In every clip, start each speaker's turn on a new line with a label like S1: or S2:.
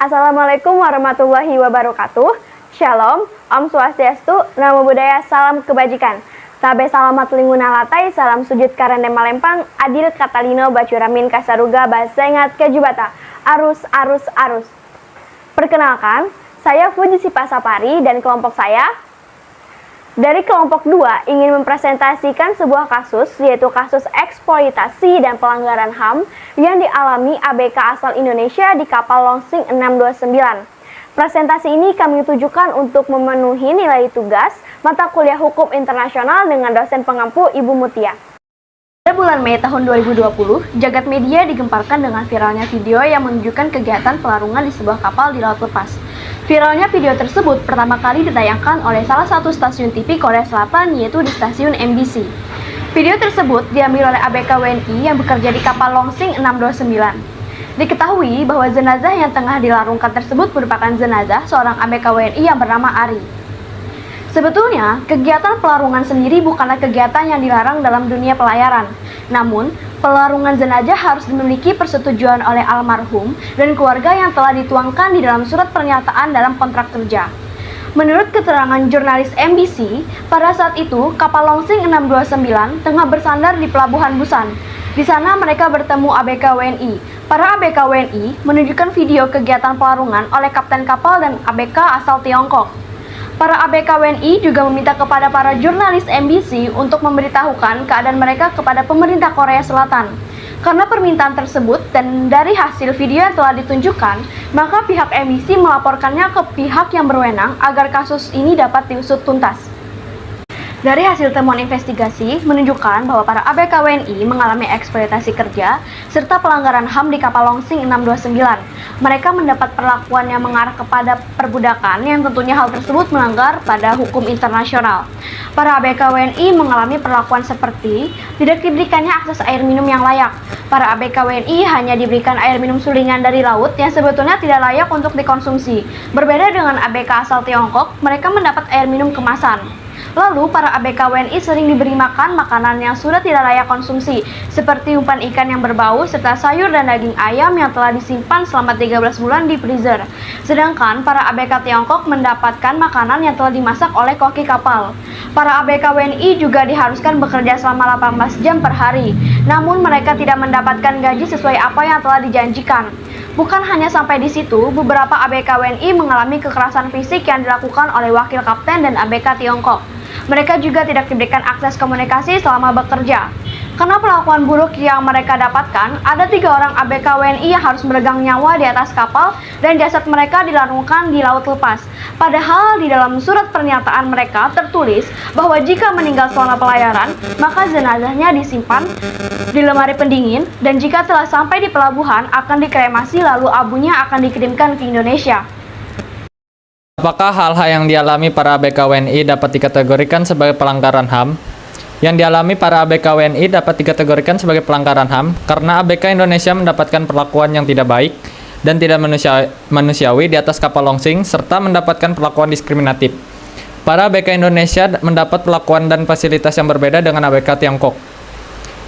S1: Assalamualaikum warahmatullahi wabarakatuh. Shalom, Om Swastiastu, Namo Buddhaya, salam kebajikan. Tabe salamat linguna latai, salam sujud karende malempang, adil katalino bacuramin kasaruga basengat kejubata, arus. Perkenalkan, saya Fuji Sipasapari dan kelompok saya dari kelompok 2 ingin mempresentasikan sebuah kasus, yaitu kasus eksploitasi dan pelanggaran HAM yang dialami ABK asal Indonesia di kapal Longsing 629. Presentasi ini kami tujukan untuk memenuhi nilai tugas mata kuliah Hukum Internasional dengan dosen pengampu Ibu Mutia. Pada bulan Mei tahun 2020, jagat media digemparkan dengan viralnya video yang menunjukkan kegiatan pelarungan di sebuah kapal di laut lepas. Viralnya video tersebut pertama kali ditayangkan oleh salah satu stasiun TV Korea Selatan, yaitu di stasiun MBC. Video tersebut diambil oleh ABK WNI yang bekerja di kapal Longsing 629. Diketahui bahwa jenazah yang tengah dilarungkan tersebut merupakan jenazah seorang ABK WNI yang bernama Ari. Sebetulnya, kegiatan pelarungan sendiri bukanlah kegiatan yang dilarang dalam dunia pelayaran. Namun, pelarungan jenazah harus dimiliki persetujuan oleh almarhum dan keluarga yang telah dituangkan di dalam surat pernyataan dalam kontrak kerja. Menurut keterangan jurnalis MBC, pada saat itu kapal Longsing 629 tengah bersandar di Pelabuhan Busan. Di sana mereka bertemu ABK WNI. Para ABK WNI menunjukkan video kegiatan pelarungan oleh kapten kapal dan ABK asal Tiongkok. Para ABK WNI juga meminta kepada para jurnalis MBC untuk memberitahukan keadaan mereka kepada pemerintah Korea Selatan. Karena permintaan tersebut dan dari hasil video yang telah ditunjukkan, maka pihak MBC melaporkannya ke pihak yang berwenang agar kasus ini dapat diusut tuntas. Dari hasil temuan investigasi menunjukkan bahwa para ABK WNI mengalami eksploitasi kerja serta pelanggaran HAM di kapal Longsing 629. Mereka mendapat perlakuan yang mengarah kepada perbudakan yang tentunya hal tersebut melanggar pada hukum internasional. Para ABK WNI mengalami perlakuan seperti tidak diberikannya akses air minum yang layak. Para ABK WNI hanya diberikan air minum sulingan dari laut yang sebetulnya tidak layak untuk dikonsumsi. Berbeda dengan ABK asal Tiongkok, mereka mendapat air minum kemasan. Lalu, para ABK WNI sering diberi makan makanan yang sudah tidak layak konsumsi, seperti umpan ikan yang berbau, serta sayur dan daging ayam yang telah disimpan selama 13 bulan di freezer. Sedangkan, para ABK Tiongkok mendapatkan makanan yang telah dimasak oleh koki kapal. Para ABK WNI juga diharuskan bekerja selama 18 jam per hari, namun mereka tidak mendapatkan gaji sesuai apa yang telah dijanjikan. Bukan hanya sampai di situ, beberapa ABK WNI mengalami kekerasan fisik yang dilakukan oleh wakil kapten dan ABK Tiongkok. Mereka juga tidak diberikan akses komunikasi selama bekerja. Karena perlakuan buruk yang mereka dapatkan, ada 3 orang ABK WNI yang harus meregang nyawa di atas kapal dan jasad mereka dilarungkan di laut lepas. Padahal di dalam surat pernyataan mereka tertulis bahwa jika meninggal selama pelayaran, maka jenazahnya disimpan di lemari pendingin dan jika telah sampai di pelabuhan akan dikremasi lalu abunya akan dikirimkan ke Indonesia.
S2: Apakah hal-hal yang dialami para ABK WNI dapat dikategorikan sebagai pelanggaran HAM? Yang dialami para ABK WNI dapat dikategorikan sebagai pelanggaran HAM karena ABK Indonesia mendapatkan perlakuan yang tidak baik dan tidak manusiawi di atas kapal Longsing serta mendapatkan perlakuan diskriminatif. Para ABK Indonesia mendapat perlakuan dan fasilitas yang berbeda dengan ABK Tiongkok.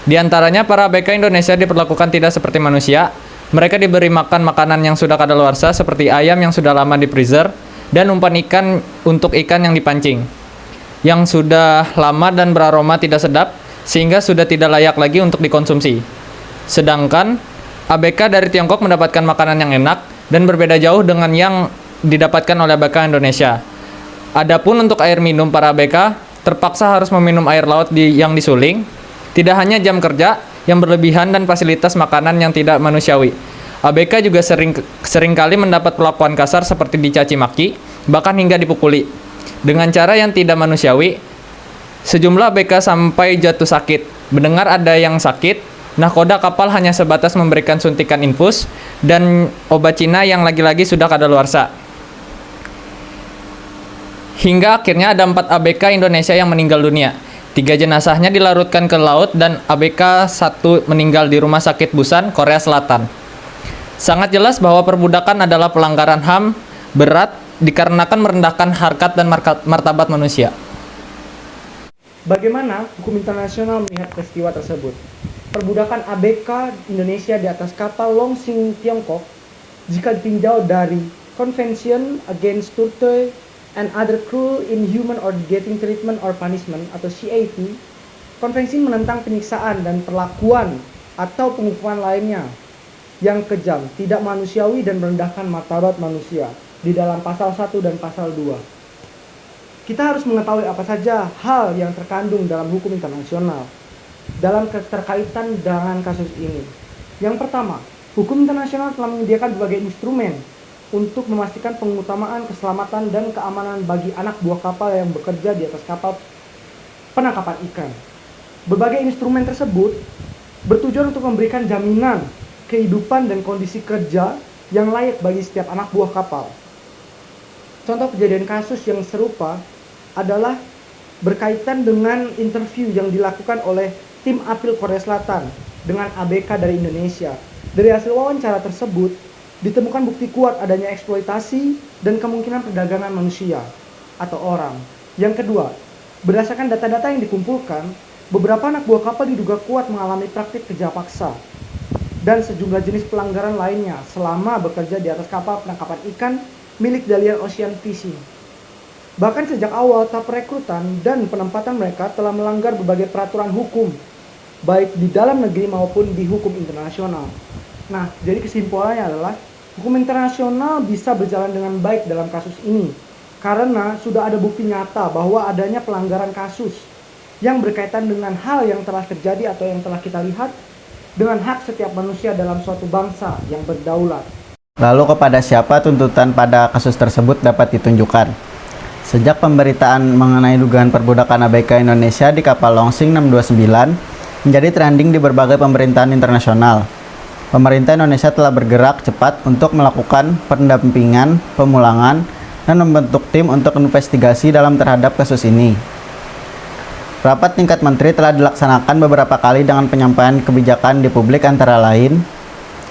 S2: Di antaranya, para ABK Indonesia diperlakukan tidak seperti manusia. Mereka diberi makan makanan yang sudah kadaluarsa seperti ayam yang sudah lama di freezer dan umpan ikan untuk ikan yang dipancing, yang sudah lama dan beraroma tidak sedap, sehingga sudah tidak layak lagi untuk dikonsumsi. Sedangkan, ABK dari Tiongkok mendapatkan makanan yang enak dan berbeda jauh dengan yang didapatkan oleh ABK Indonesia. Adapun untuk air minum, para ABK terpaksa harus meminum air laut yang disuling, tidak hanya jam kerja yang berlebihan dan fasilitas makanan yang tidak manusiawi. ABK juga seringkali mendapat perlakuan kasar seperti dicaci maki, bahkan hingga dipukuli. Dengan cara yang tidak manusiawi, sejumlah ABK sampai jatuh sakit. Mendengar ada yang sakit, nahkoda kapal hanya sebatas memberikan suntikan infus dan obat Cina yang lagi-lagi sudah kadaluarsa. Hingga akhirnya ada 4 ABK Indonesia yang meninggal dunia. 3 jenazahnya dilarutkan ke laut dan ABK 1 meninggal di Rumah Sakit Busan, Korea Selatan. Sangat jelas bahwa perbudakan adalah pelanggaran HAM berat dikarenakan merendahkan harkat dan martabat manusia.
S3: Bagaimana hukum internasional melihat peristiwa tersebut? Perbudakan ABK Indonesia di atas kapal Longsing Tiongkok jika ditinjau dari Convention Against Torture and Other Cruel, Inhuman or Degrading Treatment or Punishment atau CAT, konvensi menentang penyiksaan dan perlakuan atau penghukuman lainnya yang kejam, tidak manusiawi dan merendahkan martabat manusia di dalam pasal 1 dan pasal 2. Kita harus mengetahui apa saja hal yang terkandung dalam hukum internasional dalam keterkaitan dengan kasus ini. Yang pertama, hukum internasional telah menyediakan berbagai instrumen untuk memastikan pengutamaan keselamatan dan keamanan bagi anak buah kapal yang bekerja di atas kapal penangkapan ikan. Berbagai instrumen tersebut bertujuan untuk memberikan jaminan kehidupan dan kondisi kerja yang layak bagi setiap anak buah kapal. Contoh kejadian kasus yang serupa adalah berkaitan dengan interview yang dilakukan oleh tim Apil Korea Selatan dengan ABK dari Indonesia. Dari hasil wawancara tersebut, ditemukan bukti kuat adanya eksploitasi dan kemungkinan perdagangan manusia atau orang. Yang kedua, berdasarkan data-data yang dikumpulkan, beberapa anak buah kapal diduga kuat mengalami praktik kerja paksa dan sejumlah jenis pelanggaran lainnya selama bekerja di atas kapal penangkapan ikan milik Dalian Ocean Fishing. Bahkan sejak awal, tahap perekrutan dan penempatan mereka telah melanggar berbagai peraturan hukum, baik di dalam negeri maupun di hukum internasional. Nah, jadi kesimpulannya adalah hukum internasional bisa berjalan dengan baik dalam kasus ini karena sudah ada bukti nyata bahwa adanya pelanggaran kasus yang berkaitan dengan hal yang telah terjadi atau yang telah kita lihat dengan hak setiap manusia dalam suatu bangsa yang berdaulat.
S4: Lalu kepada siapa tuntutan pada kasus tersebut dapat ditunjukkan? Sejak pemberitaan mengenai dugaan perbudakan ABK Indonesia di kapal Longsing 629 menjadi trending di berbagai pemerintahan internasional, pemerintah Indonesia telah bergerak cepat untuk melakukan pendampingan, pemulangan, dan membentuk tim untuk investigasi dalam terhadap kasus ini. Rapat tingkat menteri telah dilaksanakan beberapa kali dengan penyampaian kebijakan di publik antara lain,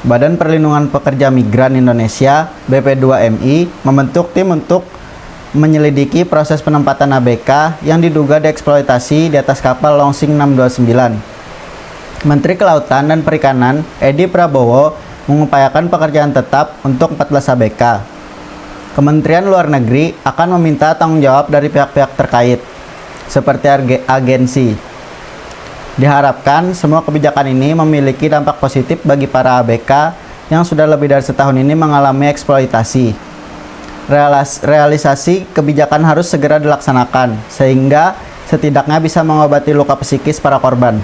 S4: Badan Perlindungan Pekerja Migran Indonesia (BP2MI) membentuk tim untuk menyelidiki proses penempatan ABK yang diduga dieksploitasi di atas kapal Longsing 629. Menteri Kelautan dan Perikanan Edi Prabowo mengupayakan pekerjaan tetap untuk 14 ABK. Kementerian Luar Negeri akan meminta tanggung jawab dari pihak-pihak terkait, seperti agensi. Diharapkan semua kebijakan ini memiliki dampak positif bagi para ABK yang sudah lebih dari setahun ini mengalami eksploitasi. Realisasi kebijakan harus segera dilaksanakan, sehingga setidaknya bisa mengobati luka psikis para korban.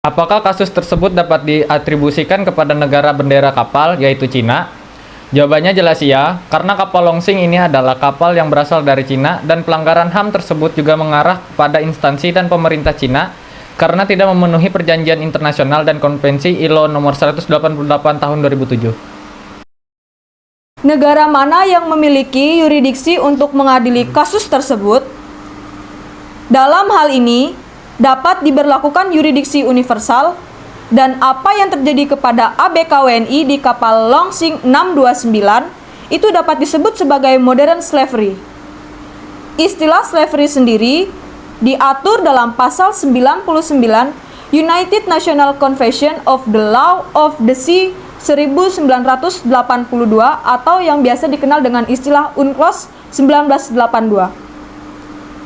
S2: Apakah kasus tersebut dapat diatribusikan kepada negara bendera kapal, yaitu Cina? Jawabannya jelas iya, karena kapal Longsing ini adalah kapal yang berasal dari Cina dan pelanggaran HAM tersebut juga mengarah kepada instansi dan pemerintah Cina karena tidak memenuhi perjanjian internasional dan konvensi ILO nomor 188 tahun 2007.
S5: Negara mana yang memiliki yurisdiksi untuk mengadili kasus tersebut? Dalam hal ini, dapat diberlakukan yurisdiksi universal, dan apa yang terjadi kepada ABK WNI di kapal Longsing 629 itu dapat disebut sebagai modern slavery. Istilah slavery sendiri diatur dalam pasal 99 United National Convention of the Law of the Sea 1982 atau yang biasa dikenal dengan istilah UNCLOS 1982.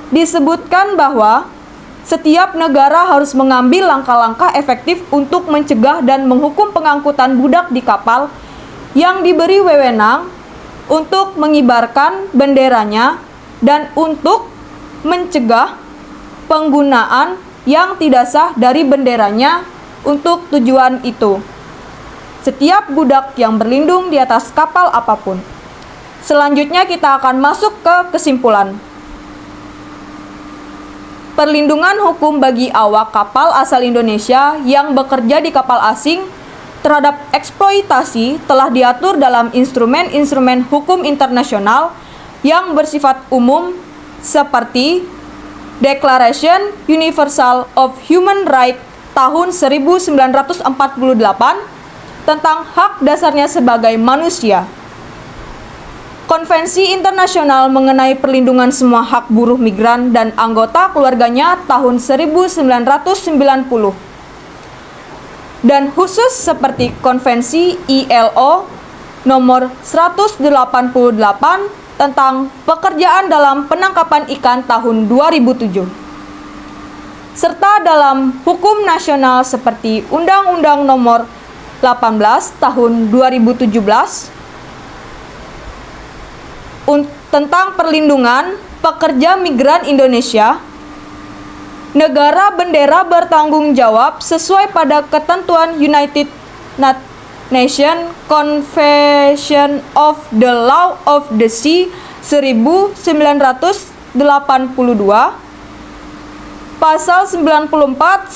S5: Disebutkan bahwa setiap negara harus mengambil langkah-langkah efektif untuk mencegah dan menghukum pengangkutan budak di kapal yang diberi wewenang untuk mengibarkan benderanya dan untuk mencegah penggunaan yang tidak sah dari benderanya untuk tujuan itu. Setiap budak yang berlindung di atas kapal apapun. Selanjutnya kita akan masuk ke kesimpulan. Perlindungan hukum bagi awak kapal asal Indonesia yang bekerja di kapal asing terhadap eksploitasi telah diatur dalam instrumen-instrumen hukum internasional yang bersifat umum seperti Declaration Universal of Human Rights tahun 1948 tentang hak dasarnya sebagai manusia. Konvensi internasional mengenai perlindungan semua hak buruh migran dan anggota keluarganya tahun 1990. dan khusus seperti Konvensi ILO nomor 188 tentang pekerjaan dalam penangkapan ikan tahun 2007, serta dalam hukum nasional seperti Undang-Undang nomor 18 tahun 2017 tentang perlindungan pekerja migran Indonesia. Negara bendera bertanggung jawab sesuai pada ketentuan United Nations Convention of the Law of the Sea 1982 Pasal 94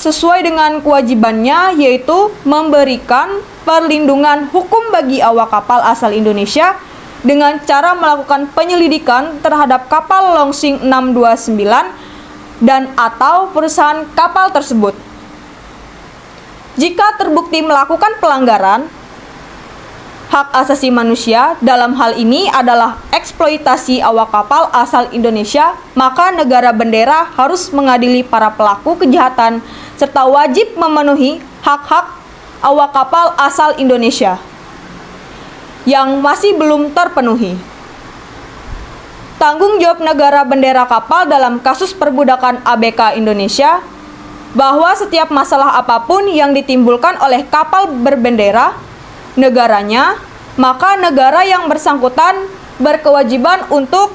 S5: sesuai dengan kewajibannya, yaitu memberikan perlindungan hukum bagi awak kapal asal Indonesia dengan cara melakukan penyelidikan terhadap kapal Longsing 629 dan atau perusahaan kapal tersebut. Jika terbukti melakukan pelanggaran hak asasi manusia, dalam hal ini adalah eksploitasi awak kapal asal Indonesia, maka negara bendera harus mengadili para pelaku kejahatan serta wajib memenuhi hak-hak awak kapal asal Indonesia yang masih belum terpenuhi. Tanggung jawab negara bendera kapal dalam kasus perbudakan ABK Indonesia, bahwa setiap masalah apapun yang ditimbulkan oleh kapal berbendera negaranya, maka negara yang bersangkutan berkewajiban untuk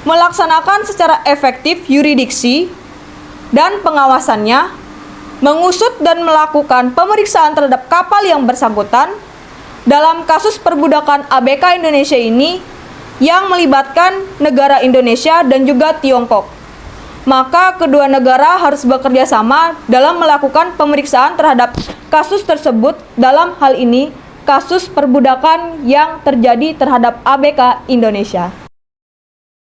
S5: melaksanakan secara efektif yurisdiksi dan pengawasannya, mengusut dan melakukan pemeriksaan terhadap kapal yang bersangkutan dalam kasus perbudakan ABK Indonesia ini yang melibatkan negara Indonesia dan juga Tiongkok. Maka kedua negara harus bekerja sama dalam melakukan pemeriksaan terhadap kasus tersebut, dalam hal ini kasus perbudakan yang terjadi terhadap ABK Indonesia.